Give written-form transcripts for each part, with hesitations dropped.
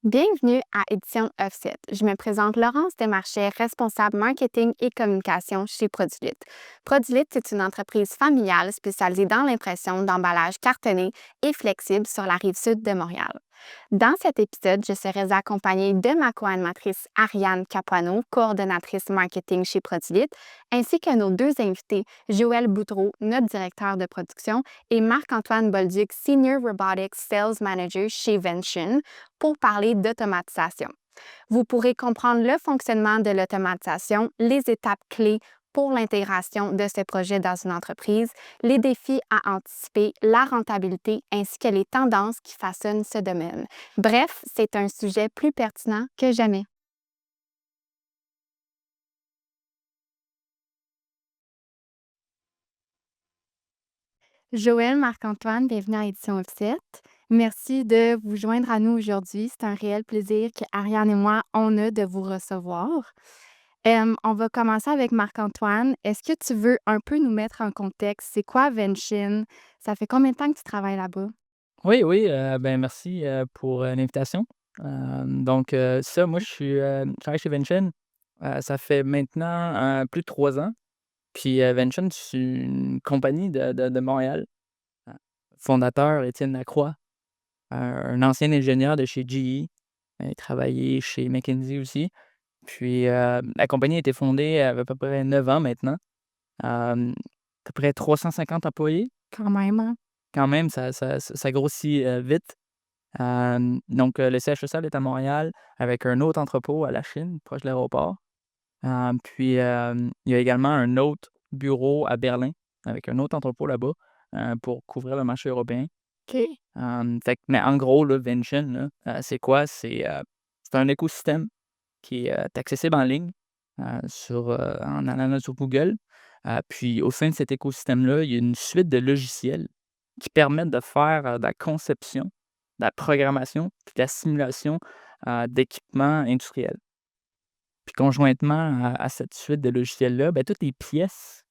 Bienvenue à Édition Offset. Je me présente Laurence Desmarchais, responsable marketing et communication chez Produlit. Produlit, c'est une entreprise familiale spécialisée dans l'impression d'emballages cartonnés et flexibles sur la rive sud de Montréal. Dans cet épisode, je serai accompagnée de ma co-animatrice Ariane Capuano, coordonnatrice marketing chez Produlit, ainsi que nos deux invités, Joël Boutreau, notre directeur de production, et Marc-Antoine Bolduc, Senior Robotics Sales Manager chez Vention, pour parler d'automatisation. Vous pourrez comprendre le fonctionnement de l'automatisation, les étapes clés pour l'intégration de ce projet dans une entreprise, les défis à anticiper, la rentabilité ainsi que les tendances qui façonnent ce domaine. Bref, c'est un sujet plus pertinent que jamais. Joël, Marc-Antoine, bienvenue à Édition Offset. Merci de vous joindre à nous aujourd'hui. C'est un réel plaisir qu'Ariane et moi, on a de vous recevoir. On va commencer avec Marc-Antoine. Est-ce que tu veux un peu nous mettre en contexte? C'est quoi Vention? Ça fait combien de temps que tu travailles là-bas? Oui, oui, ben, merci, pour, l'invitation. Ça, moi, je travaille chez Vention. Ça fait maintenant, plus de 3 ans. Puis, Vention, c'est une compagnie de Montréal. Heu, Fondateur Étienne Lacroix, un ancien ingénieur de chez GE. Il a travaillé chez McKinsey aussi. Puis, la compagnie a été fondée, il y a à peu près 9 ans maintenant. À peu près 350 employés. Quand même, hein? Quand même, ça grossit, vite. Le siège social est à Montréal avec un autre entrepôt à la Chine, proche de l'aéroport. Il y a également un autre bureau à Berlin avec un autre entrepôt là-bas, pour couvrir le marché européen. OK. Mais en gros, là, Vention, là, c'est quoi? C'est un écosystème qui est accessible en ligne, en allant sur Google. Puis au sein de cet écosystème-là, il y a une suite de logiciels qui permettent de faire, de la conception, de la programmation, puis de la simulation, d'équipements industriels. Puis conjointement à cette suite de logiciels-là, ben, toutes les pièces,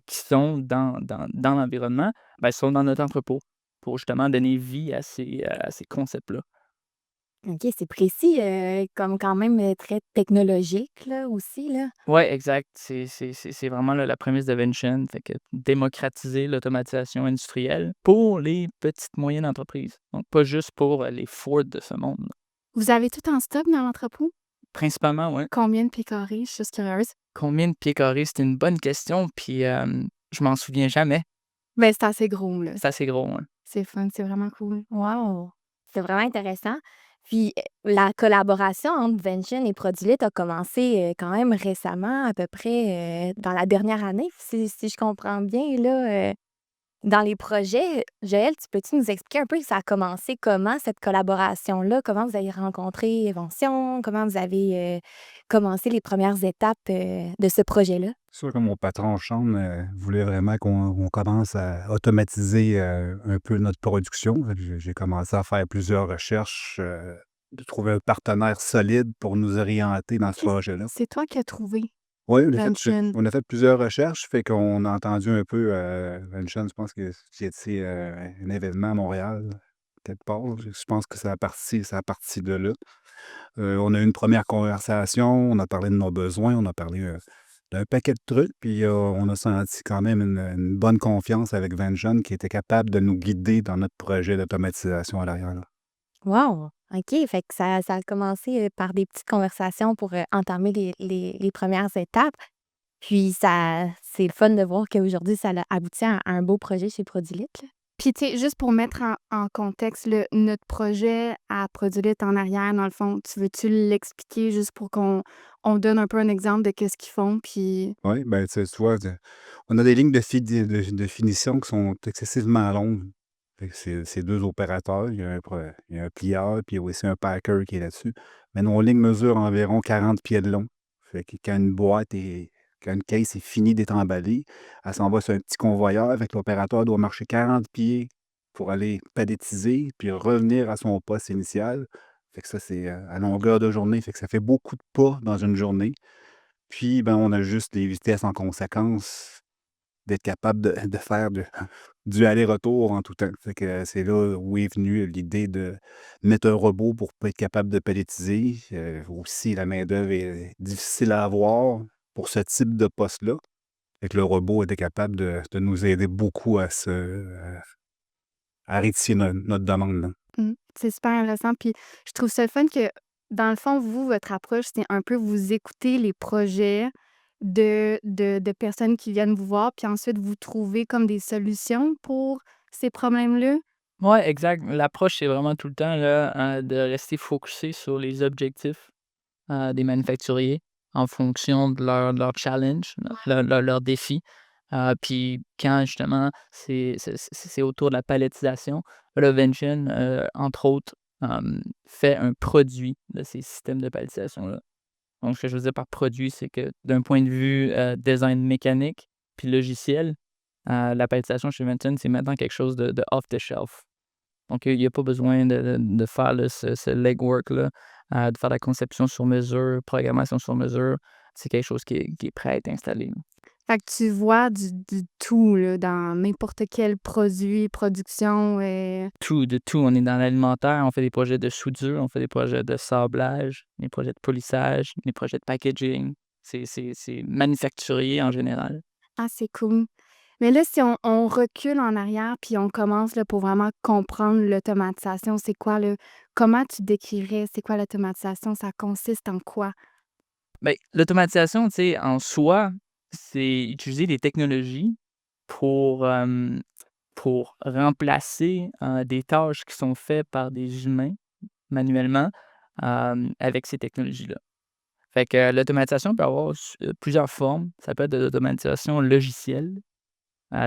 qui sont dans l'environnement, ben, sont dans notre entrepôt pour justement donner vie à ces concepts-là. OK, c'est précis, comme quand même, très technologique là, aussi, là. Ouais, exact. C'est vraiment la prémisse de Vention, fait que démocratiser l'automatisation industrielle pour les petites moyennes entreprises. Donc pas juste pour, les Ford de ce monde. Vous avez tout en stock dans l'entrepôt? Principalement, ouais. Combien de pieds carrés? Je suis juste curieuse. Combien de pieds carrés? C'est une bonne question, puis, je m'en souviens jamais. Ben, c'est assez gros, là. C'est assez gros, hein. C'est fun, c'est vraiment cool. Wow! C'est vraiment intéressant. Puis, la collaboration entre Vention et Produlit a commencé, quand même récemment, à peu près, dans la dernière année, si je comprends bien, là, dans les projets. Joël, tu peux-tu nous expliquer un peu ça a commencé comment, cette collaboration-là? Comment vous avez rencontré Vention? Comment vous avez, commencé les premières étapes, de ce projet-là? C'est sûr que mon patron en chambre, voulait vraiment qu'on commence à automatiser, un peu notre production. Fait que j'ai commencé à faire plusieurs recherches, de trouver un partenaire solide pour nous orienter dans ce OK, projet-là. c'est toi qui as trouvé Oui, Vention. on a fait plusieurs recherches, fait qu'on a entendu un peu, Vention, je pense que c'était, un événement à Montréal, quelque part. Je pense que ça a parti de là. On a eu une première conversation, on a parlé de nos besoins, on a parlé, d'un paquet de trucs, puis, on a senti quand même une bonne confiance avec Vengeance qui était capable de nous guider dans notre projet d'automatisation à l'arrière, là. Wow! OK, fait que ça a commencé, par des petites conversations pour, entamer les premières étapes. Puis ça c'est le fun de voir qu'aujourd'hui, ça a abouti à un beau projet chez Produlit, là. Puis, tu sais, juste pour mettre en contexte notre projet à Produlit en arrière, dans le fond, tu veux-tu l'expliquer juste pour qu'on donne un peu un exemple de qu'est-ce qu'ils font? Puis Oui, ben, tu vois, on a des lignes de finition qui sont excessivement longues. Fait que c'est 2 opérateurs, il y a un plieur, puis il y a aussi un packer qui est là-dessus. Mais nos lignes mesurent environ 40 pieds de long. Fait que quand une caisse est finie d'être emballée, elle s'en va sur un petit convoyeur, fait que l'opérateur doit marcher 40 pieds pour aller palettiser, puis revenir à son poste initial. Fait que ça, c'est, à longueur de journée, fait que ça fait beaucoup de pas dans une journée. Puis, ben, on ajuste les vitesses en conséquence, d'être capable de faire du aller-retour en tout temps. Fait que c'est là où est venue l'idée de mettre un robot pour être capable de pellétiser. Aussi, la main-d'œuvre est difficile à avoir pour ce type de poste-là. Fait que le robot était capable de nous aider beaucoup à rectifier notre demande, là. C'est super intéressant. Puis je trouve ça le fun que, dans le fond, vous, votre approche, c'est un peu vous écoutez les projets de personnes qui viennent vous voir, puis ensuite vous trouvez comme des solutions pour ces problèmes-là. Ouais, exact. L'approche, c'est vraiment tout le temps là, de rester focusé sur les objectifs, des manufacturiers en fonction de leur challenge, leur défi. Puis quand justement c'est autour de la palettisation, Revention, entre autres, fait un produit de ces systèmes de palettisation-là. Donc ce que je veux dire par produit, c'est que d'un point de vue, design mécanique puis logiciel, la palettisation chez Vention, c'est maintenant quelque chose de off the shelf. Donc, il y a pas besoin de faire là ce legwork-là, de faire la conception sur mesure, programmation sur mesure. C'est quelque chose qui est prêt à être installé, là. Fait que tu vois du tout là, dans n'importe quel produit, production. Tout, de tout. On est dans l'alimentaire, on fait des projets de soudure, on fait des projets de sablage, des projets de polissage, des projets de packaging. C'est manufacturier en général. Ah, c'est cool. Mais là, si on recule en arrière puis on commence là, pour vraiment comprendre l'automatisation, c'est quoi là? Comment tu décrirais c'est quoi l'automatisation? Ça consiste en quoi? Beh, l'automatisation, tu sais, en soi, c'est utiliser des technologies pour, pour remplacer, des tâches qui sont faites par des humains manuellement, avec ces technologies-là. Fait que l'automatisation peut avoir plusieurs formes. Ça peut être de l'automatisation logicielle,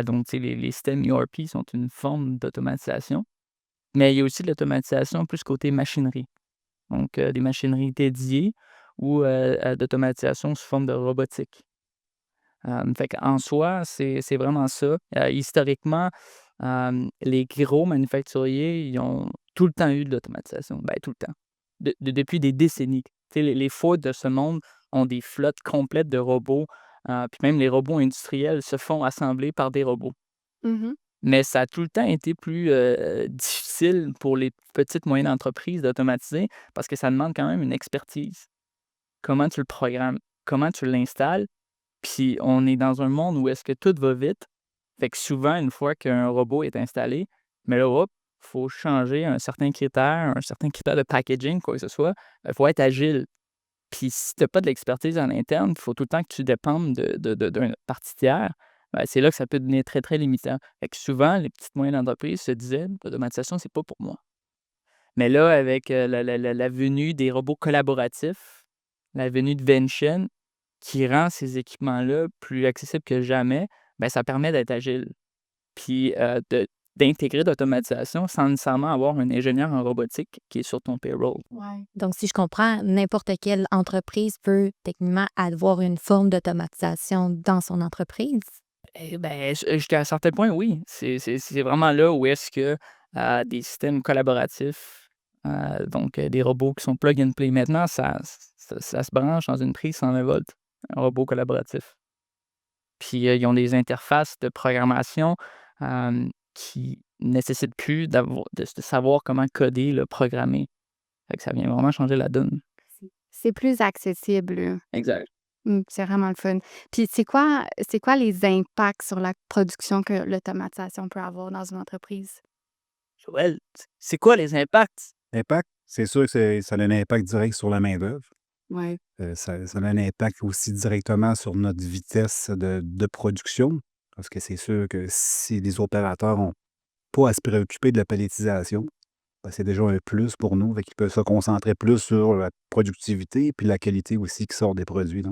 donc tu sais, les systèmes ERP sont une forme d'automatisation, mais il y a aussi de l'automatisation plus côté machinerie, donc des machineries dédiées ou d'automatisation sous forme de robotique. Fait qu'en soi, c'est vraiment ça. Historiquement, les gros manufacturiers, ils ont tout le temps eu de l'automatisation. Ben, tout le temps. Depuis des décennies. Tu sais, les Ford de ce monde ont des flottes complètes de robots, puis même les robots industriels se font assembler par des robots. Mmh. Mais ça a tout le temps été plus, difficile pour les petites moyennes entreprises d'automatiser parce que ça demande quand même une expertise. Comment tu le programmes? Comment tu l'installes? Puis on est dans un monde où est-ce que tout va vite. Fait que souvent, une fois qu'un robot est installé, mais là, hop, faut changer un certain critère de packaging, quoi que ce soit. Il faut être agile. Puis si tu as pas de l'expertise en interne, il faut tout le temps que tu dépendes d'un partie tiers. Ben, c'est là que ça peut devenir très, très limitant. Fait que souvent, les petites moyennes entreprises se disaient: «L'automatisation, c'est pas pour moi». Mais là, avec, la venue des robots collaboratifs, la venue de Vention qui rend ces équipements-là plus accessibles que jamais, ben ça permet d'être agile. Puis, d'intégrer d'automatisation sans nécessairement avoir un ingénieur en robotique qui est sur ton payroll. Ouais. Donc, si je comprends, n'importe quelle entreprise peut techniquement avoir une forme d'automatisation dans son entreprise. Eh ben, jusqu'à un certain point, oui. C'est vraiment là où est-ce que, des systèmes collaboratifs, donc des robots qui sont plug and play. Maintenant, ça se branche dans une prise 120 volts, un robot collaboratif. Puis, ils ont des interfaces de programmation, qui nécessitent plus de savoir comment coder, le programmer. Fait que ça vient vraiment changer la donne. C'est plus accessible, là. Exact. C'est vraiment le fun. Puis c'est quoi les impacts sur la production que l'automatisation peut avoir dans une entreprise? Joël, c'est quoi les impacts? L'impact, c'est sûr que ça a un impact direct sur la main-d'œuvre. Ouais. Ça a un impact aussi directement sur notre vitesse de production, parce que c'est sûr que si les opérateurs ont pas à se préoccuper de la pelletisation, ben, c'est déjà un plus pour nous, fait qu'ils peuvent se concentrer plus sur la productivité puis la qualité aussi qui sort des produits, là.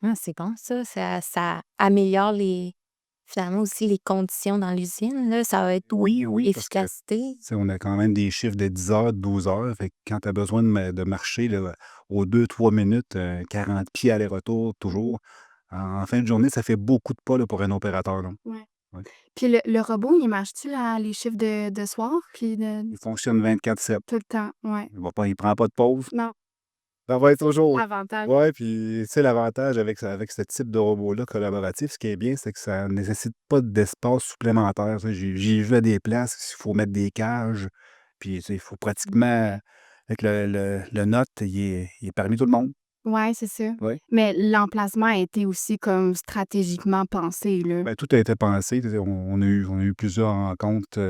Ah, c'est bon ça. Ça améliore finalement aussi les conditions dans l'usine, là. Ça va être Oui, oui, parce que, efficacité. tu sais, on a quand même des chiffres de 10 heures, 12 heures, fait que quand tu as besoin de marcher là, aux 2-3 minutes, 40 pieds aller-retour toujours, en fin de journée, ça fait beaucoup de pas là, pour un opérateur, là. Ouais. Ouais. Puis le robot, il marche-tu les chiffres de soir? Puis Il fonctionne 24/7. tout le temps? Ouais. Il prend pas de pause. Non. Ça va être toujours. Avantage. Ouais, puis tu sais, l'avantage avec ce type de robot-là collaboratif, ce qui est bien, c'est que ça ne nécessite pas d'espace supplémentaire. Tu sais, j'ai vu à des places, il faut mettre des cages, puis tu sais, il faut pratiquement. Avec le Note, il est parmi tout le monde. Ouais, c'est ça. Oui. Mais l'emplacement a été aussi comme stratégiquement pensé, là. Ben, tout a été pensé. Tu sais, on a eu plusieurs rencontres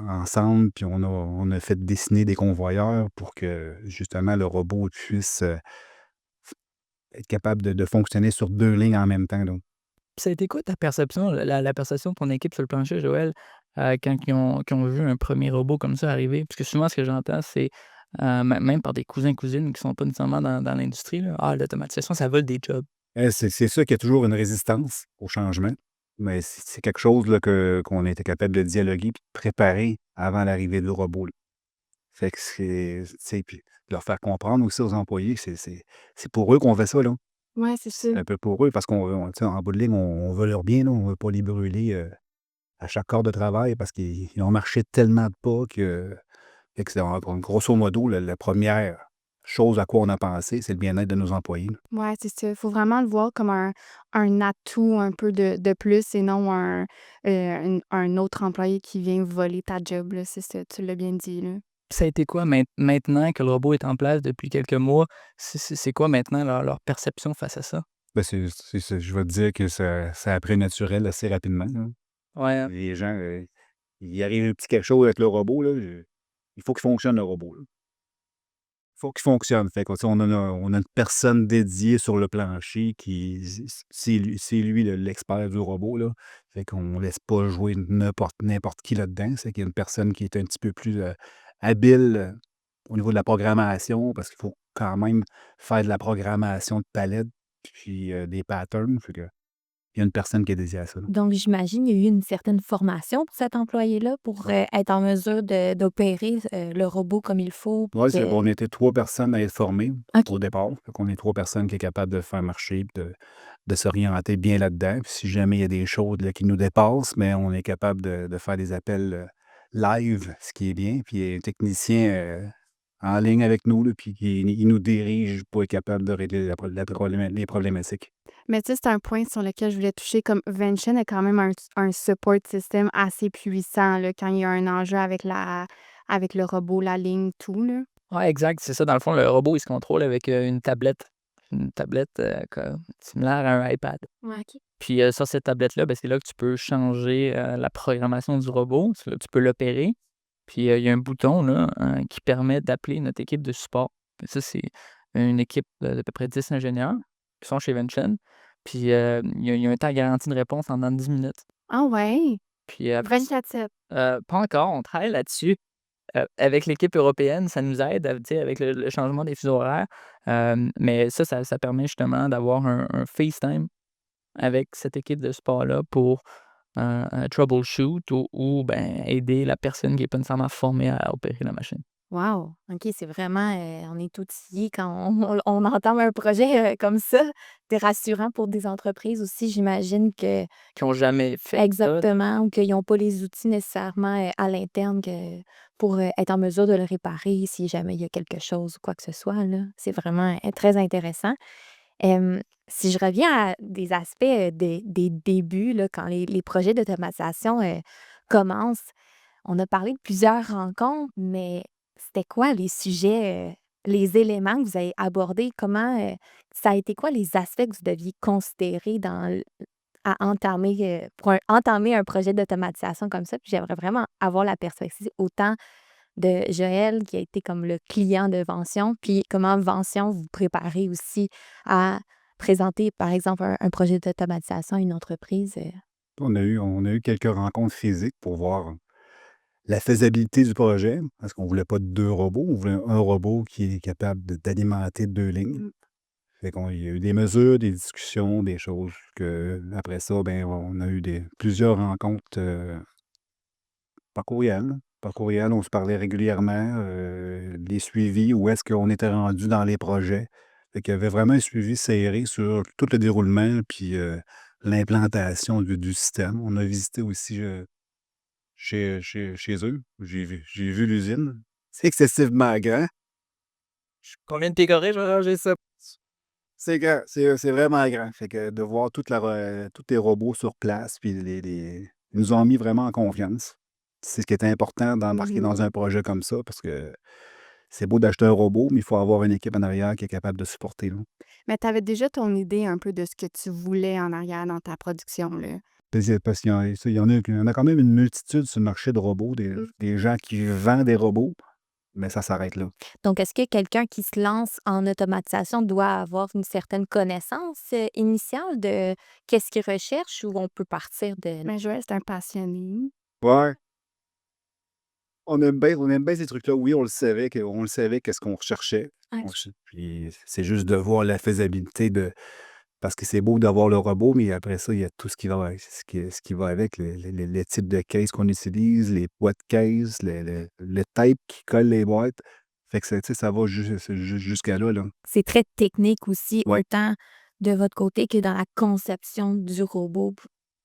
ensemble, puis on a fait dessiner des convoyeurs pour que justement le robot puisse être capable de fonctionner sur 2 lignes en même temps, là. Ça a été quoi ta perception, la perception de ton équipe sur le plancher, Joël, quand ils ont vu un premier robot comme ça arriver? Parce que souvent, ce que j'entends, c'est, même par des cousins-cousines qui sont pas nécessairement dans l'industrie, là: «Ah, l'automatisation, ça vole des jobs». C'est sûr qu'il y a toujours une résistance au changement, mais c'est quelque chose là, qu'on a été capable de dialoguer puis de préparer avant l'arrivée du robot, là. Fait que tu sais, puis de leur faire comprendre aussi aux employés que c'est pour eux qu'on fait ça, là. Ouais, c'est ça. C'est un peu pour eux parce tu sais, en bout de ligne, on veut leur bien, là, on veut pas les brûler, à chaque heure de travail parce qu'ils ont marché tellement de pas que fait que c'est grosso modo, la 1re chose à quoi on a pensé, c'est le bien-être de nos employés, là. Ouais, c'est ça. Faut vraiment le voir comme un atout un peu de plus et non un autre employé qui vient voler ta job, là. C'est ça, tu l'as bien dit, là. Ça a été quoi maintenant que le robot est en place depuis quelques mois, c'est quoi maintenant leur perception face à ça? Ben, je vais te dire que ça a pris naturel assez rapidement, là. Ouais, hein? Les gens, il arrive un petit quelque chose avec le robot, là, il faut qu'il fonctionne le robot, là. Il faut qu'il fonctionne. Fait que, tu sais, on a une personne dédiée sur le plancher qui c'est lui l'expert du robot, là. Fait qu'on laisse pas jouer n'importe qui là-dedans. C'est qu'il y a une personne qui est un petit peu plus, habile, au niveau de la programmation parce qu'il faut quand même faire de la programmation de palettes puis, des patterns. Fait que il y a une personne qui est dédiée à ça, là. Donc, j'imagine il y a eu une certaine formation pour cet employé-là pour, être en mesure d'opérer, le robot comme il faut puis Ouais, que on était 3 personnes à être formées OK. au départ. Fait qu'on est 3 personnes qui est capable de faire marcher puis de s'orienter bien là-dedans. Puis si jamais il y a des choses là qui nous dépassent, mais on est capable de faire des appels, live, ce qui est bien. Puis il y a un technicien, en ligne avec nous là, puis il nous dirige pour être capable de régler les problématiques. Mais tu sais, c'est un point sur lequel je voulais toucher, comme Vention a quand même un support system assez puissant, là, quand il y a un enjeu avec le robot, la ligne, tout, là. Ouais, exact, c'est ça. Dans le fond, le robot, il se contrôle avec, une tablette. Une tablette, similaire à un iPad. Ouais, OK. Puis, sur cette tablette-là, ben, c'est là que tu peux changer, la programmation du robot. C'est là que tu peux l'opérer. Puis, il y a un bouton là, qui permet d'appeler notre équipe de support. Puis ça, c'est une équipe d'à peu près 10 ingénieurs qui sont chez Vention. Puis, il y a un temps garanti de réponse en dedans de 10 minutes. Ah ouais? Puis après 24/7. pas encore, on travaille là-dessus. Avec l'équipe européenne, ça nous aide, tu sais, avec le changement des fuseaux horaires. Mais ça permet justement d'avoir un FaceTime avec cette équipe de support-là pour, troubleshoot ou ben, aider la personne qui est pas nécessairement formée à opérer la machine. Wow! OK, c'est vraiment, on est outillés quand on entame un projet, comme ça. C'est rassurant pour des entreprises aussi, j'imagine que Qui ont jamais fait ça. exactement, ou qu'ils ont pas les outils nécessairement, à l'interne que pour, être en mesure de le réparer si jamais il y a quelque chose ou quoi que ce soit, là. C'est vraiment, très intéressant. Si je reviens à des aspects, des débuts, là, quand les projets d'automatisation, commencent, on a parlé de plusieurs rencontres, mais c'était quoi les sujets, les éléments que vous avez abordés? Comment, ça a été quoi les aspects que vous deviez considérer à entamer, entamer un projet d'automatisation comme ça? Puis j'aimerais vraiment avoir la perspective autant de Joël, qui a été comme le client de Vention, puis comment Vention vous préparez aussi à présenter, par exemple, un projet d'automatisation à une entreprise, On a eu quelques rencontres physiques pour voir la faisabilité du projet, parce qu'on voulait pas 2 robots, on voulait un robot qui est capable d'alimenter 2 lignes. Mmh. Fait qu'on il y a eu des mesures, des discussions, des choses que après ça, ben, on a eu plusieurs rencontres, par courriel. Par courriel, on se parlait régulièrement, les suivis, où est-ce qu'on était rendu dans les projets. Fait qu'il y avait vraiment un suivi serré sur tout le déroulement puis, l'implantation du système. On a visité aussi, chez eux. J'ai vu l'usine. C'est excessivement grand. Combien de pieds carrés je vais ranger ça? C'est grand, c'est vraiment grand. Fait que de voir tous les robots sur place, puis ils nous ont mis vraiment en confiance. C'est ce qui était important d'embarquer dans un projet comme ça, parce que c'est beau d'acheter un robot, mais il faut avoir une équipe en arrière qui est capable de supporter, là. Mais tu avais déjà ton idée un peu de ce que tu voulais en arrière dans ta production, là? Parce qu'il y en a quand même une multitude sur le marché de robots, des gens qui vendent des robots, mais ça s'arrête là. Donc, est-ce que quelqu'un qui se lance en automatisation doit avoir une certaine connaissance initiale de qu'est-ce qu'il recherche ou on peut partir de... Mais Joël, c'est un passionné. Ouais, on aime bien ces trucs-là. Oui, on le savait qu'est-ce qu'on recherchait. OK. Puis c'est juste de voir la faisabilité de. Parce que c'est beau d'avoir le robot, mais après ça, il y a tout ce qui va avec, les types de cases qu'on utilise, les poids de caisse, le tape qui colle les boîtes. Fait que ça, tu sais, ça va jusqu'à là, là. C'est très technique aussi, Ouais. autant de votre côté que dans la conception du robot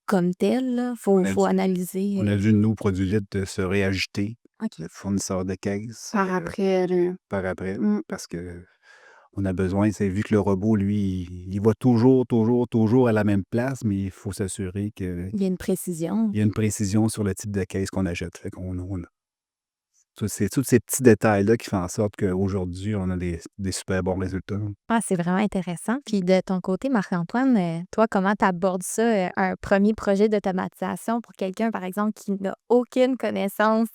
comme tel, là. Faut On a faut vu, analyser, on a vu, nous, Produlit, se réagiter, OK. le fournisseur de caisse, Par après, là. par après, Mmh. parce que on a besoin, c'est vu que le robot, lui, il va toujours, toujours, toujours à la même place, mais il faut s'assurer qu'il Il y a une précision. y a une précision sur le type de caisse qu'on achète. Fait qu'on a tous ces petits détails-là qui font en sorte qu'aujourd'hui, on a des super bons résultats. Ah, c'est vraiment intéressant. Puis de ton côté, Marc-Antoine, toi, comment tu abordes ça, un premier projet d'automatisation pour quelqu'un, par exemple, qui n'a aucune connaissance?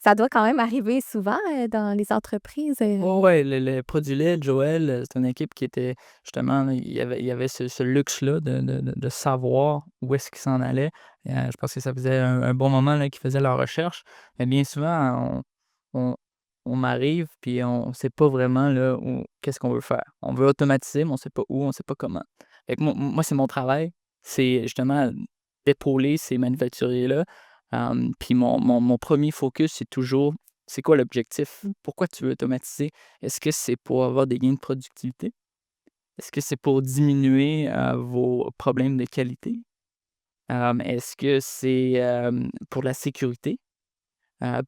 Ça doit quand même arriver souvent, dans les entreprises, Ouais, le produit lait, Joël, c'est une équipe qui était justement, là, il y avait ce luxe-là de savoir où est-ce qu'ils s'en allaient. Je pense que ça faisait un bon moment là, qu'ils faisaient leurs recherches. Mais bien souvent, on on m'arrive puis on sait pas vraiment là où qu'est-ce qu'on veut faire. On veut automatiser, mais on sait pas où, on sait pas comment. Fait que moi, c'est mon travail, c'est justement d'épauler ces manufacturiers-là. Puis mon 1er focus, c'est toujours c'est quoi l'objectif? Pourquoi tu veux automatiser? Est-ce que c'est pour avoir des gains de productivité? Est-ce que c'est pour diminuer, vos problèmes de qualité? Est-ce que c'est, pour la sécurité?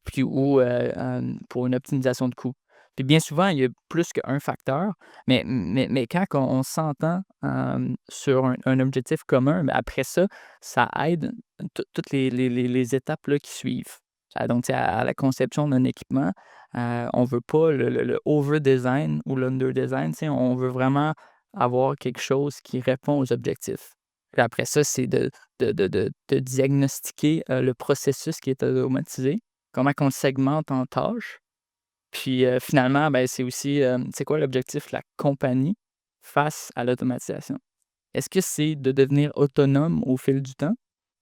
Puis ou, pour une optimisation de coûts? Puis bien souvent, il y a plus qu'un facteur, mais quand on s'entend, sur un objectif commun, ben, après ça, ça aide toutes les étapes là qui suivent. Donc, tu sais, à la conception d'un équipement, on veut pas le over design ou l'under design, tu sais, on veut vraiment avoir quelque chose qui répond aux objectifs. Puis après ça, c'est de diagnostiquer, le processus qui est automatisé, comment qu'on le segmente en tâches. Puis, finalement, ben, c'est aussi, c'est quoi l'objectif de la compagnie face à l'automatisation? Est-ce que c'est de devenir autonome au fil du temps?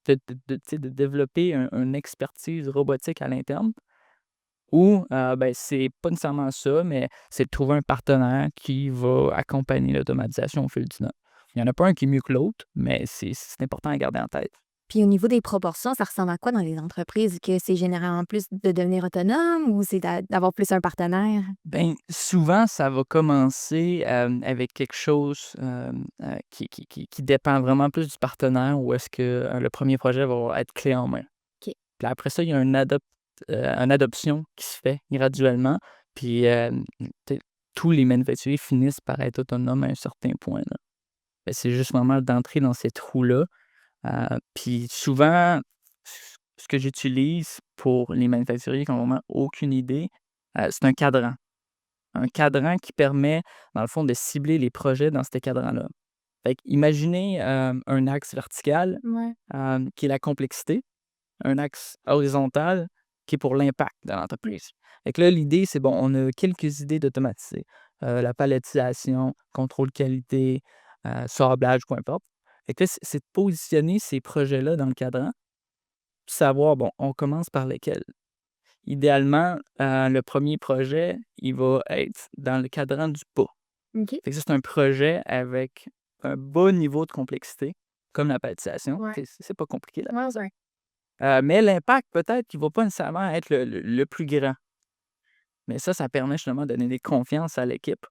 Tu sais, de développer une expertise robotique à l'interne? Ou, ben, c'est pas nécessairement ça, mais c'est de trouver un partenaire qui va accompagner l'automatisation au fil du temps. Il y en a pas un qui est mieux que l'autre, mais c'est important à garder en tête. Puis au niveau des proportions, ça ressemble à quoi dans les entreprises? Que c'est généralement plus de devenir autonome ou c'est d'avoir plus un partenaire? Ben, souvent, ça va commencer, avec quelque chose, qui dépend vraiment plus du partenaire ou est-ce que, le premier projet va être clé en main. OK. Puis après ça, il y a une adoption qui se fait graduellement, puis, tu sais, tous les manufacturiers finissent par être autonomes à un certain point, là. C'est juste vraiment d'entrer dans ces trous-là. Puis souvent, ce que j'utilise pour les manufacturiers qui ont vraiment aucune idée, c'est un cadran. Un cadran qui permet, dans le fond, de cibler les projets dans ce cadran-là. Fait qu'imaginez, un axe vertical, Ouais. qui est la complexité, un axe horizontal qui est pour l'impact de l'entreprise. Fait que là, l'idée, c'est bon, on a quelques idées d'automatiser. La palettisation, contrôle qualité, sablage, peu importe. Fait que là, c'est de positionner ces projets-là dans le cadran, puis savoir, bon, on commence par lesquels. Idéalement, le premier projet, il va être dans le cadran du bas. OK. Fait que ça, c'est un projet avec un bas niveau de complexité, comme la palettisation. Ouais. C'est pas compliqué là. Ouais, ouais. Mais l'impact, peut-être qu'il va pas nécessairement être le plus grand. Mais ça permet justement de donner des confiances à l'équipe,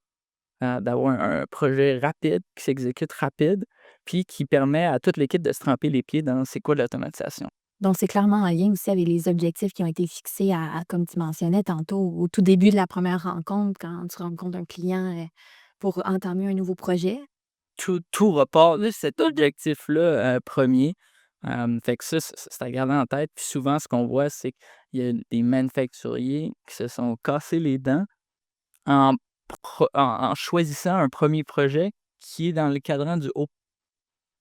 d'avoir un projet rapide, qui s'exécute rapide, puis qui permet à toute l'équipe de se tremper les pieds dans c'est quoi l'automatisation. Donc, c'est clairement en lien aussi avec les objectifs qui ont été fixés comme tu mentionnais tantôt, au tout début de la première rencontre, quand tu rencontres un client pour entamer un nouveau projet. Tout repart de cet objectif-là, 1er. Fait que ça, c'est à garder en tête. Puis souvent, ce qu'on voit, c'est qu'il y a des manufacturiers qui se sont cassés les dents en en choisissant un premier projet qui est dans le cadran du haut.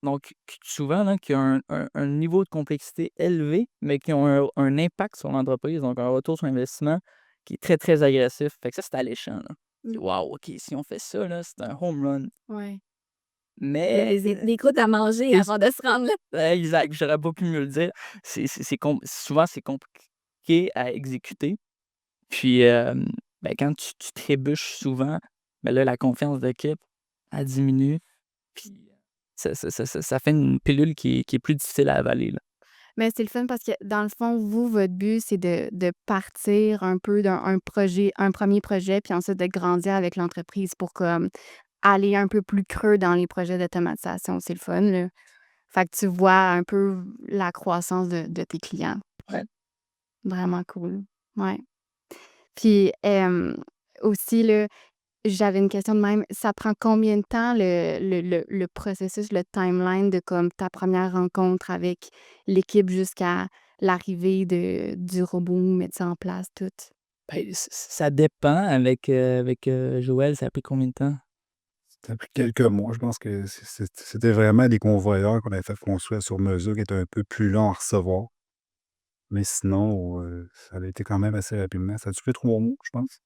Donc souvent là, qui a un niveau de complexité élevé, mais qui ont un impact sur l'entreprise, donc un retour sur investissement qui est très, très agressif. Fait que ça, c'est alléchant, là. Wow, OK, si on fait ça, là, c'est un home run. Ouais. Il y a Mais des croûtes à manger avant de se rendre là. exact, j'aurais pas pu mieux le dire. Souvent, c'est compliqué à exécuter. Puis, ben, quand tu trébuches souvent, ben là, la confiance d'équipe, elle diminue. Puis, ça fait une pilule qui est plus difficile à avaler, là. Mais c'est le fun parce que dans le fond, vous, votre but, c'est de partir un peu d'un un projet, un premier projet, puis ensuite de grandir avec l'entreprise pour comme aller un peu plus creux dans les projets d'automatisation. C'est le fun, là. Fait que tu vois un peu la croissance de tes clients. Ouais. Vraiment cool. Ouais. Puis aussi, là, j'avais une question de même. Ça prend combien de temps le processus, le timeline de comme ta première rencontre avec l'équipe jusqu'à l'arrivée du robot, mettre ça en place, tout? Ben, ça dépend avec Joël, ça a pris combien de temps? Ça a pris quelques mois. Je pense que c'était vraiment des convoyeurs qu'on avait fait construire sur mesure qui étaient un peu plus longs à recevoir. Mais sinon, ça a été quand même assez rapidement. Ça a duré 3 mois, je pense.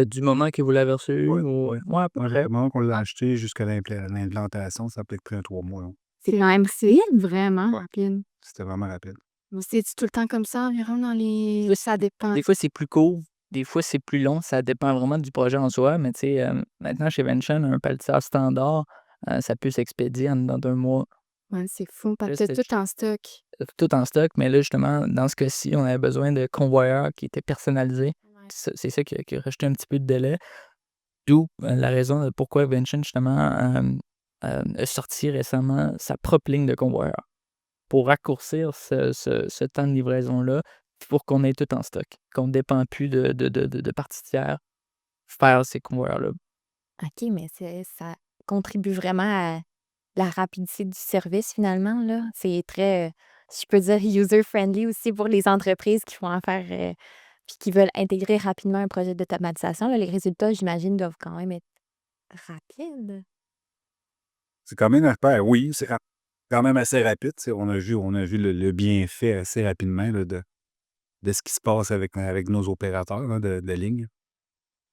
Du moment que vous l'avez reçu Ouais, ou ouais. ouais, à peu Ouais, près. le moment qu'on l'a acheté jusqu'à l'implantation, ça a peut-être pris un 3 mois, là. C'est quand même c'est vraiment Ouais. rapide. C'était vraiment rapide. C'est-tu tout le temps comme ça environ dans les... Ça dépend. Des fois, c'est plus court, des fois, c'est plus long. Ça dépend vraiment du projet en soi. Mais tu sais, maintenant, chez Vention, un pelletière standard, ça peut s'expédier en dedans d'1 mois. Ouais, c'est fou. Parce Là, que t'as c'était tout en stock. tout en stock. Mais là, justement, dans ce cas-ci, on avait besoin de convoyeurs qui étaient personnalisés. Ouais. C'est ça qui a rajouté un petit peu de délai. D'où la raison de pourquoi Vention, justement, a sorti récemment sa propre ligne de convoyeurs pour raccourcir ce temps de livraison-là, pour qu'on ait tout en stock, qu'on ne dépend plus de parties tiers faire ces convoyeurs-là. OK, mais ça contribue vraiment à la rapidité du service finalement, là. C'est très, si je peux dire, user-friendly aussi pour les entreprises qui font affaire, puis qui veulent intégrer rapidement un projet d'automatisation, là. Les résultats, j'imagine, doivent quand même être rapides? C'est quand même oui, c'est quand même assez rapide. Tu sais, on a vu le bienfait assez rapidement là, de ce qui se passe avec nos opérateurs là, de ligne.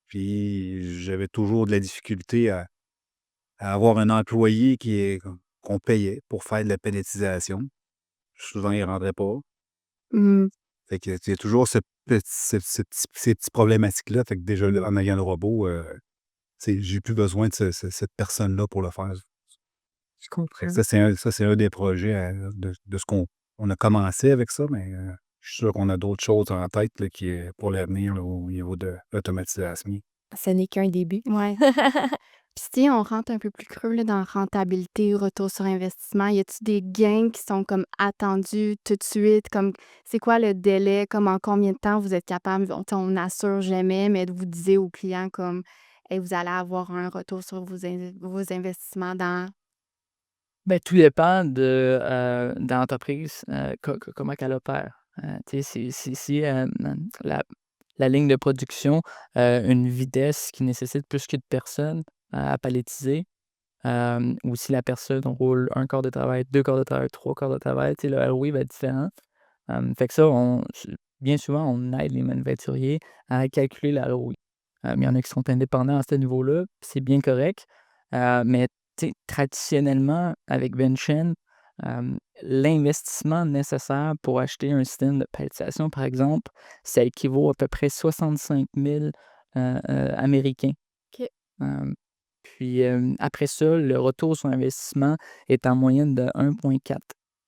Puis j'avais toujours de la difficulté à avoir un employé qu'on payait pour faire de la pelletisation. Souvent, il ne rendrait pas. Mmh. Fait que il y a toujours ces petites problématiques-là. Fait que déjà, là, en ayant le robot, tu sais, j'ai plus besoin de cette personne-là pour le faire. Je Fait que comprends. ça, c'est un des projets de ce qu'on a commencé avec ça, mais je suis sûr qu'on a d'autres choses en tête là, qui est pour l'avenir là, au niveau de l'automatisation. Ce n'est qu'un début. Ouais. Puis si on rentre un peu plus creux là, dans rentabilité, retour sur investissement, y a-tu des gains qui sont comme attendus tout de suite? Comme c'est quoi le délai? Comme en combien de temps vous êtes capable? On n'assure jamais, mais vous disiez aux clients comme hey, vous allez avoir un retour sur vos investissements dans. Ben, tout dépend de l'entreprise, comment qu'elle opère. Tu sais, si, la ligne de production a une vitesse qui nécessite plus que de personnes à palettiser, ou si la personne roule 1 quart de travail, 2 quarts de travail, 3 quarts de travail, tu sais, le ROI va être différent. Fait que ça, bien souvent, on aide les manufacturiers à calculer la ROI. Il y en a qui sont indépendants à ce niveau-là, puis c'est bien correct. Mais tu sais, traditionnellement, avec Vention, l'investissement nécessaire pour acheter un système de pelletisation, par exemple, ça équivaut à peu près 65 000 américains. OK. Puis après ça, le retour sur investissement est en moyenne de 1,4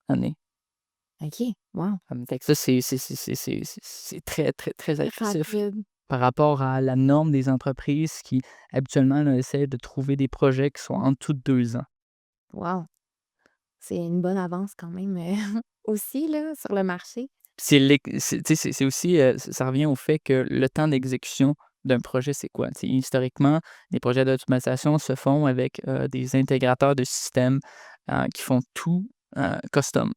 années. OK, wow. Fait que ça, c'est très, très, très agressif Rapide. par rapport à la norme des entreprises qui, habituellement, là, essaient de trouver des projets qui sont en dessous de 2 ans. Wow. C'est une bonne avance quand même, aussi là, sur le marché? Tu sais, c'est aussi, ça revient au fait que le temps d'exécution d'un projet, c'est quoi? Tu sais, historiquement, les projets d'automatisation se font avec, des intégrateurs de systèmes, qui font tout, custom.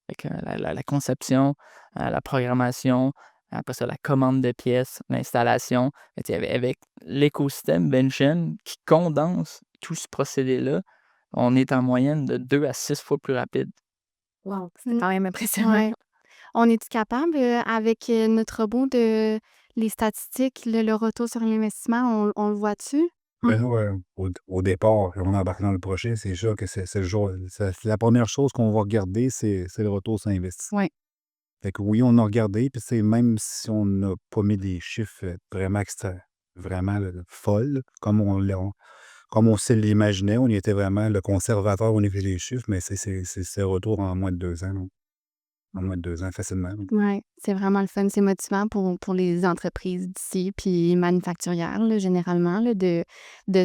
Fait que la conception, la programmation, après ça, la commande de pièces, l'installation. Fait tu sais, avec l'écosystème Vention qui condense tout ce procédé-là, on est en moyenne de 2 à 6 fois plus rapide. Wow, c'est Mmh. quand même impressionnant. Ouais. On est-tu capable, avec, notre robot de les statistiques, le retour sur l'investissement, on le voit-tu? Ben nous, au départ, quand on embarque dans le projet, c'est sûr que c'est le jour c'est la première chose qu'on va regarder, c'est le retour sur investissement. Ouais. Fait que oui, on a regardé, puis c'est même si on n'a pas mis des chiffres, vraiment vraiment là, folles, comme on se l'imaginait, on y était vraiment le conservateur au niveau des chiffres, mais c'est retour en moins de 2 ans, là. En moins de 2 ans facilement, là. Ouais, c'est vraiment le fun. C'est motivant pour les entreprises d'ici, puis manufacturières, là, généralement, là, de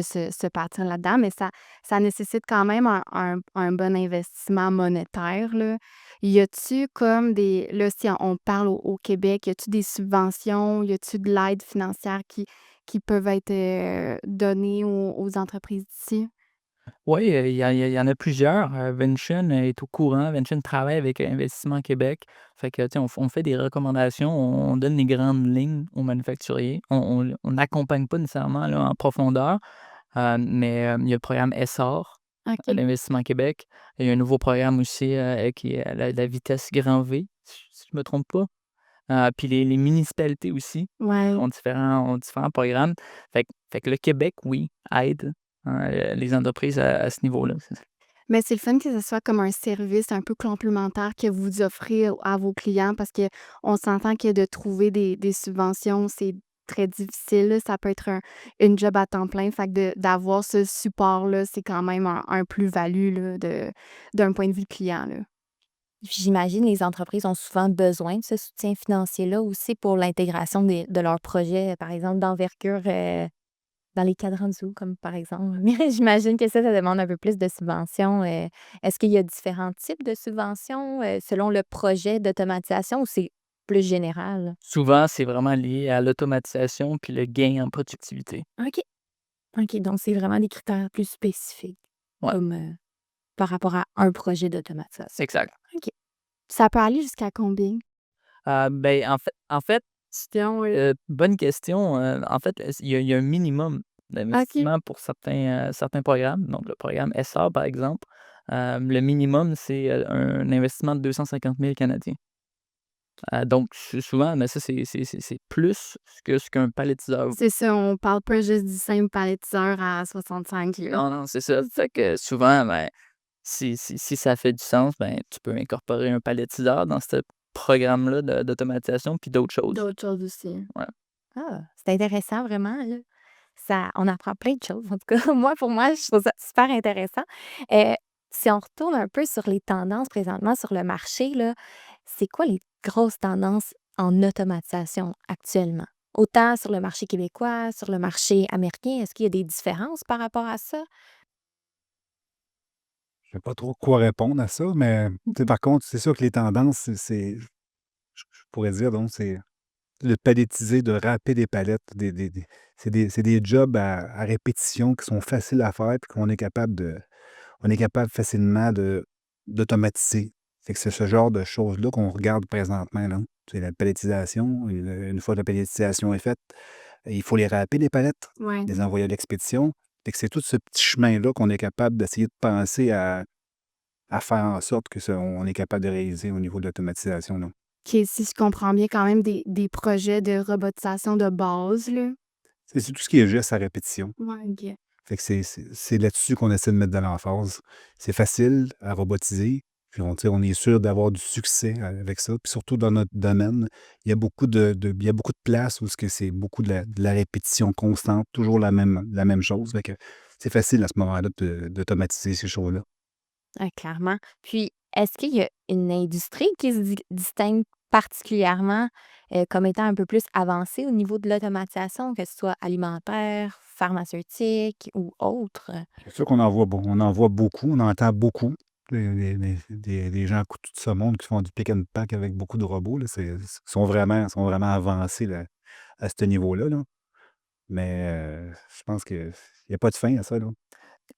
se partir là-dedans. Mais ça nécessite quand même un bon investissement monétaire, là. Y a-tu comme des là, si on parle au Québec, y a-tu des subventions, y a-tu de l'aide financière qui peuvent être, données aux entreprises d'ici? Oui, il y en a plusieurs. Vention est au courant. Vention travaille avec Investissement Québec. Fait que, tu sais, on fait des recommandations, on donne les grandes lignes aux manufacturiers. On n'accompagne pas nécessairement là, en profondeur, mais il y a le programme ESSOR OK. d'Investissement Québec. Il y a un nouveau programme aussi qui est la vitesse grand V, si je me trompe pas. Puis les municipalités aussi Ouais. ont différents programmes. Fait que le Québec, oui, aide, les entreprises à ce niveau-là. Mais c'est le fun que ce soit comme un service un peu complémentaire que vous offrez à vos clients parce qu'on s'entend que de trouver des subventions, c'est très difficile, là. Ça peut être une job à temps plein. Fait que d'avoir ce support-là, c'est quand même un plus-value là, d'un point de vue client, là. J'imagine les entreprises ont souvent besoin de ce soutien financier-là aussi pour l'intégration de leurs projets, par exemple, d'envergure, dans les cadrans de zoo, comme par exemple. Mais j'imagine que ça demande un peu plus de subventions. Est-ce qu'il y a différents types de subventions, selon le projet d'automatisation ou c'est plus général? Souvent, c'est vraiment lié à l'automatisation puis le gain en productivité. OK. OK, donc c'est vraiment des critères plus spécifiques, Ouais, comme, par rapport à un projet d'automatisation. exact. OK. Ça peut aller jusqu'à combien? Ben, en fait, bonne question. En fait, il y a un minimum OK. d'investissement pour certains programmes. Donc le programme ESSOR, par exemple, le minimum, c'est, un investissement de 250 000 canadiens. Donc souvent, mais ça, c'est plus que ce qu'un palettiseur. C'est ça, on parle pas juste du simple palettiseur à 65 là. Non, non, c'est ça. Fait que souvent, ben, si ça fait du sens, ben, tu peux incorporer un palettiseur dans ce programme-là d'automatisation puis d'autres choses. D'autres choses aussi. Ouais. Ah, c'est intéressant vraiment, là. Ça on apprend plein de choses. En tout cas, moi, pour moi, je trouve ça super intéressant. Heu, si on retourne un peu sur les tendances présentement sur le marché, là, c'est quoi les grosses tendances en automatisation actuellement? Autant sur le marché québécois, sur le marché américain, est-ce qu'il y a des différences par rapport à ça? Je sais pas trop quoi répondre à ça, mais tu sais, par contre, c'est sûr que les tendances, je pourrais dire donc c'est de palettiser, de râper des palettes, c'est des jobs à répétition qui sont faciles à faire puis qu'on est capable on est capable facilement d'automatiser. Fait que c'est ce genre de choses-là qu'on regarde présentement, là. C'est la palettisation et une fois que la palettisation est faite, il faut les râper les palettes, Ouais. les envoyer à l'expédition. Fait que c'est tout ce petit chemin-là qu'on est capable d'essayer de penser à faire en sorte que ça on est capable de réaliser au niveau de l'automatisation, là. OK, si je comprends bien, quand même des projets de robotisation de base, là. C'est tout ce qui est gestes à répétition. Ouais, OK. Fait que c'est là-dessus qu'on essaie de mettre de l'emphase. C'est facile à robotiser, puis on tu sais, on est sûr d'avoir du succès avec ça. Puis surtout dans notre domaine, il y a beaucoup il y a beaucoup de places où ce que c'est beaucoup de la répétition constante, toujours la même chose. Fait que c'est facile à ce moment-là d'automatiser ces choses-là. Clairement. Puis, est-ce qu'il y a une industrie qui se distingue particulièrement, comme étant un peu plus avancée au niveau de l'automatisation, que ce soit alimentaire, pharmaceutique ou autre? C'est sûr qu'on en voit beaucoup, on en entend beaucoup. des gens à couteau de saumon qui font du pick and pack avec beaucoup de robots, là, sont vraiment avancés là, à ce niveau-là, là. Mais je pense qu'il n'y a pas de fin à ça, là.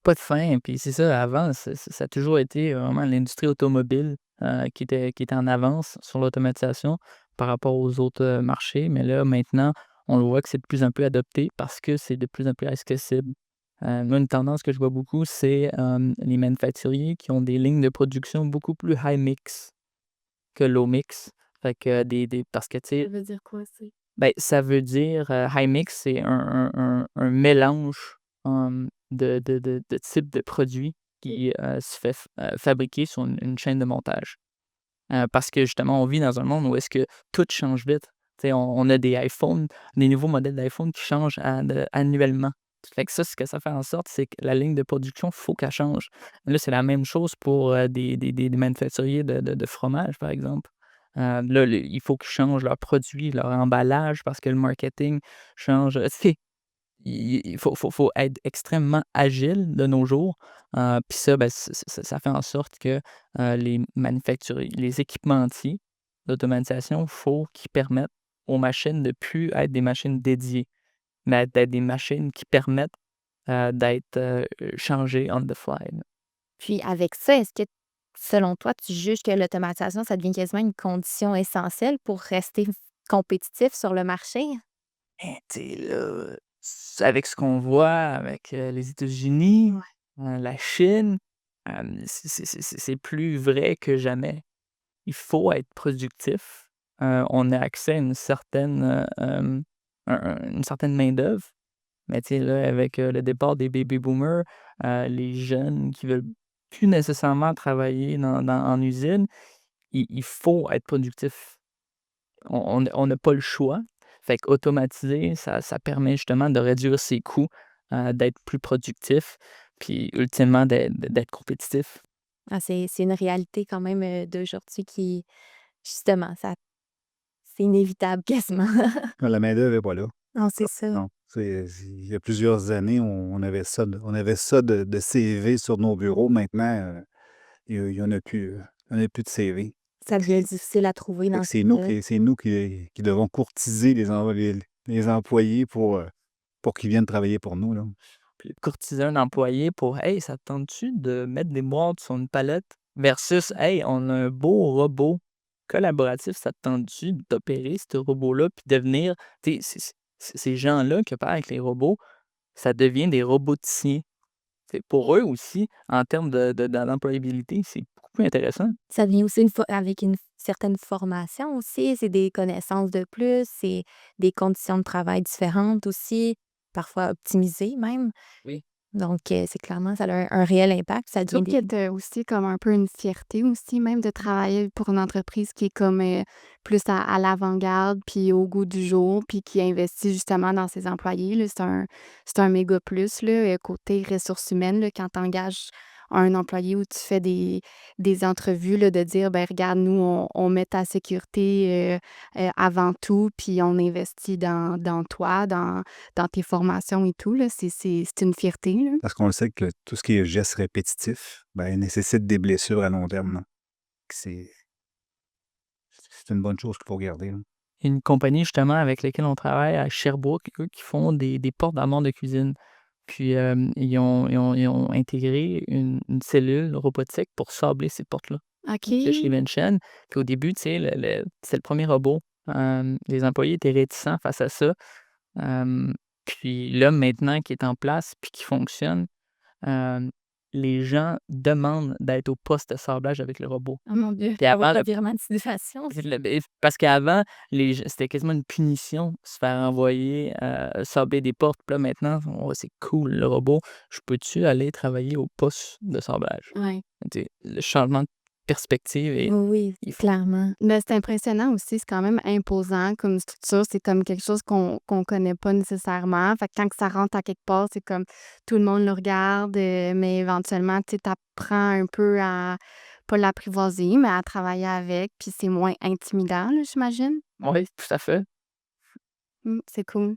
Pas de fin, puis c'est ça, avant, ça a toujours été vraiment l'industrie automobile, qui était en avance sur l'automatisation par rapport aux autres, marchés. Mais là, maintenant, on le voit que c'est de plus en plus adopté parce que c'est de plus en plus accessible. Moi, une tendance que je vois beaucoup, c'est, les manufacturiers qui ont des lignes de production beaucoup plus high mix que low mix. Fait que parce que, tu Ça sais, veut dire quoi, c'est? ben, ça veut dire, high mix, c'est un mélange, de types de produits qui, se fait fabriquer sur une chaîne de montage. Parce que justement, on vit dans un monde où est-ce que tout change vite. Tu sais, on a des iPhones, des nouveaux modèles d'iPhone qui changent annuellement. Fait que ça, ce que ça fait en sorte, c'est que la ligne de production, faut qu'elle change. Là, c'est la même chose pour, des manufacturiers de fromage, par exemple. Là, il faut qu'ils changent leurs produits, leur emballage parce que le marketing change. Tu sais, il faut être extrêmement agile de nos jours. Puis ça, ben, ça fait en sorte que, les manufacturiers, les équipementiers d'automatisation, faut qu'ils permettent aux machines de plus être des machines dédiées, mais d'être des machines qui permettent, d'être, changées on the fly, là. Puis avec ça, est-ce que, selon toi, tu juges que l'automatisation, ça devient quasiment une condition essentielle pour rester compétitif sur le marché? Mais tu sais, là, avec ce qu'on voit avec, les États-Unis, la Chine, c'est plus vrai que jamais. Il faut être productif. On a accès à une certaine main-d'œuvre, mais tu sais, là, avec, le départ des baby boomers, les jeunes qui veulent plus nécessairement travailler en usine, il faut être productif. On n'a pas le choix. Fait qu'automatiser, ça permet justement de réduire ses coûts, d'être plus productif, puis ultimement d'être compétitif. Ah, c'est une réalité quand même, d'aujourd'hui qui, justement, ça c'est inévitable quasiment. La main-d'œuvre n'est pas là. Non, c'est ça. Non. Il y a plusieurs années, on avait ça de CV sur nos bureaux. Maintenant, il y en a plus, il y en a plus de CV. Ça devient difficile à trouver Fait dans que ce cas-là. c'est nous qui devons courtiser les employés pour qu'ils viennent travailler pour nous, là. Puis courtiser un employé pour: «Hey, ça te tente-tu de mettre des boîtes sur une palette?» versus: «Hey, on a un beau robot collaboratif, ça te tente-tu d'opérer ce robot-là?» puis devenir, tu sais, ces gens-là qui opèrent avec les robots, ça devient des roboticiens. C'est pour eux aussi, en termes d'employabilité, c'est beaucoup plus intéressant. Ça vient aussi avec une certaine formation aussi, c'est des connaissances de plus, c'est des conditions de travail différentes aussi, parfois optimisées même. Oui. Donc c'est clairement ça a un réel impact, ça Je devient trouve qu'il y a aussi comme un peu une fierté aussi même de travailler pour une entreprise qui est comme, plus à l'avant-garde, puis au goût du jour, puis qui investit justement dans ses employés, là. C'est un méga plus, là, côté ressources humaines, là, quand tu engages un employé où tu fais des entrevues, là, de dire: «Ben regarde, nous, on met ta sécurité, avant tout, puis on investit dans toi, dans tes formations et tout», là. C'est une fierté, là. Parce qu'on le sait que tout ce qui est gestes répétitifs, ben, nécessite des blessures à long terme, là. Que c'est une bonne chose qu'il faut garder, là. Il y a une compagnie justement avec laquelle on travaille à Sherbrooke, eux, qui font des portes d'armoire de cuisine. Puis, ils ont intégré une cellule robotique pour sabler ces portes-là. Tu sais, chez OK. Venchen. Puis au début, tu sais, c'est le premier robot. Les employés étaient réticents face à ça. Hem, Puis là, maintenant qu'il est en place puis qu'il fonctionne, hem, les gens demandent d'être au poste de sablage avec le robot. Oh mon Dieu. Puis avoir avant, un revirement de situation. parce qu'avant, c'était quasiment une punition de se faire envoyer, sabler des portes. Puis là, maintenant, «Oh, c'est cool, le robot. Je peux-tu aller travailler au poste de sablage?» Ouais. Tu sais, le changement de perspective Oui, et oui, il faut clairement. Mais c'est impressionnant aussi, c'est quand même imposant comme structure, c'est comme quelque chose qu'on connaît pas nécessairement. Fait que quand que ça rentre à quelque part, c'est comme tout le monde le regarde, mais éventuellement, tu sais, apprends un peu à pas l'apprivoiser, mais à travailler avec, puis c'est moins intimidant, là, j'imagine? oui, tout à fait. C'est cool.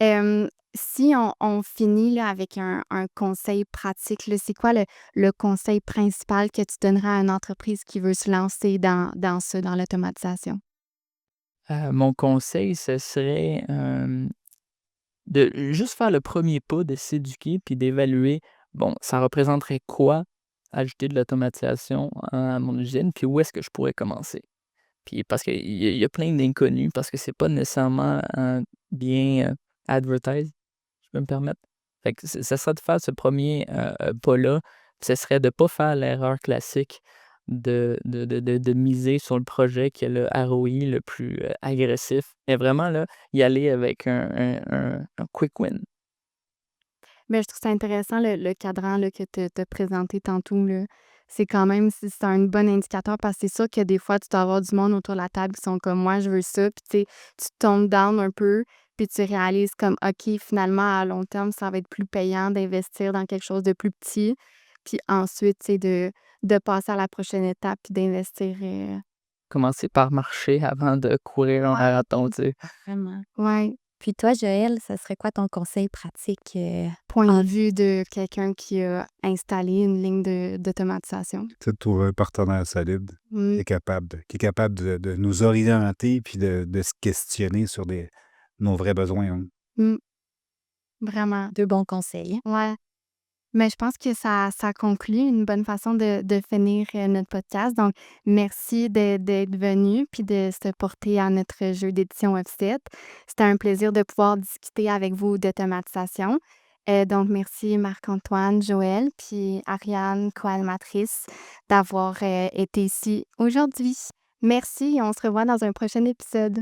Hem, Si on finit là, avec un conseil pratique, là, c'est quoi le conseil principal que tu donnerais à une entreprise qui veut se lancer dans l'automatisation? Mon conseil, ce serait, de juste faire le premier pas, de s'éduquer puis d'évaluer, bon, ça représenterait quoi ajouter de l'automatisation à mon usine, puis où est-ce que je pourrais commencer? Puis parce qu'il y a plein d'inconnus, parce que c'est pas nécessairement, bien, advertised, je peux me permettre. Fait que ça serait de faire ce premier pas-là, puis ce serait de pas faire l'erreur classique de miser sur le projet qui a le ROI le plus, agressif, et vraiment là, y aller avec un quick win. Mais je trouve ça intéressant le cadran là, que tu as présenté tantôt, là. C'est quand même c'est un bon indicateur parce que c'est sûr que des fois, tu dois avoir du monde autour de la table qui sont comme moi, je veux ça. Puis tu sais, tu tombes down un peu, puis tu réalises comme OK, finalement, à long terme, ça va être plus payant d'investir dans quelque chose de plus petit. Puis ensuite, tu sais, de passer à la prochaine étape puis d'investir. Commencer par marcher avant de courir un Ouais, marathon, tu sais. vraiment. Ouais. Puis toi, Joël, ça serait quoi ton conseil pratique, Point en de vue de quelqu'un qui a installé une ligne d'automatisation. Tu sais, de trouver un partenaire solide Mm, qui est capable de nous orienter puis de se questionner sur nos vrais besoins, hein. mm, vraiment. 2 bons conseils? Ouais. Mais je pense que ça conclut une bonne façon de finir, notre podcast. Donc merci d'être venu puis de se porter à notre jeu d'édition Offset. C'était un plaisir de pouvoir discuter avec vous d'automatisation. Donc merci Marc-Antoine, Joël, puis Ariane, co-animatrice, d'avoir, été ici aujourd'hui. Merci et on se revoit dans un prochain épisode.